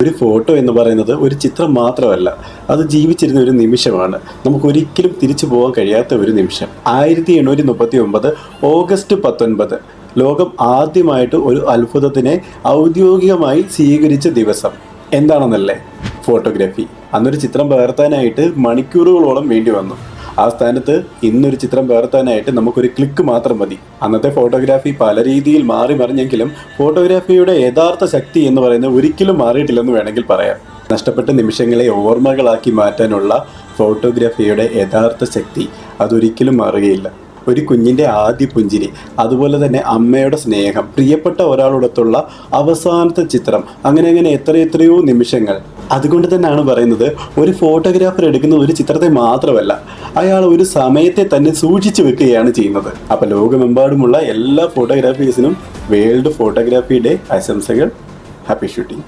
ഒരു ഫോട്ടോ എന്ന് പറയുന്നത് ഒരു ചിത്രം മാത്രമല്ല, അത് ജീവിച്ചിരുന്ന ഒരു നിമിഷമാണ്. നമുക്കൊരിക്കലും തിരിച്ചു പോകാൻ കഴിയാത്ത ഒരു നിമിഷം. 1839 ഓഗസ്റ്റ് 19 ലോകം ആദ്യമായിട്ട് ഒരു അത്ഭുതത്തിനെ ഔദ്യോഗികമായി സ്വീകരിച്ച ദിവസം എന്താണെന്നല്ലേ? ഫോട്ടോഗ്രാഫി. അന്നൊരു ചിത്രം പകർത്താനായിട്ട് മണിക്കൂറുകളോളം വേണ്ടി വന്നു. ആ സ്ഥാനത്ത് ഇന്നൊരു ചിത്രം പകർത്താനായിട്ട് നമുക്കൊരു ക്ലിക്ക് മാത്രം മതി. അന്നത്തെ ഫോട്ടോഗ്രാഫി പല രീതിയിൽ മാറി മറിഞ്ഞെങ്കിലും ഫോട്ടോഗ്രാഫിയുടെ യഥാർത്ഥ ശക്തി എന്ന് പറയുന്നത് ഒരിക്കലും മാറിയിട്ടില്ലെന്ന് വേണമെങ്കിൽ പറയാം. നഷ്ടപ്പെട്ട നിമിഷങ്ങളെ ഓർമ്മകളാക്കി മാറ്റാനുള്ള ഫോട്ടോഗ്രാഫിയുടെ യഥാർത്ഥ ശക്തി അതൊരിക്കലും മാറുകയില്ല. ഒരു കുഞ്ഞിൻ്റെ ആദ്യ പുഞ്ചിരി, അതുപോലെ തന്നെ അമ്മയുടെ സ്നേഹം, പ്രിയപ്പെട്ട ഒരാളോടൊത്തുള്ള അവസാനത്തെ ചിത്രം, അങ്ങനെ എത്രയോ നിമിഷങ്ങൾ. അതുകൊണ്ട് തന്നെയാണ് പറയുന്നത്, ഒരു ഫോട്ടോഗ്രാഫർ എടുക്കുന്ന ഒരു ചിത്രത്തെ മാത്രമല്ല, അയാൾ ഒരു സമയത്തെ തന്നെ സൂക്ഷിച്ചു വെക്കുകയാണ് ചെയ്യുന്നത്. അപ്പോൾ ലോകമെമ്പാടുമുള്ള എല്ലാ ഫോട്ടോഗ്രാഫേഴ്സിനും വേൾഡ് ഫോട്ടോഗ്രാഫി ഡേ ആശംസകൾ. Happy shooting.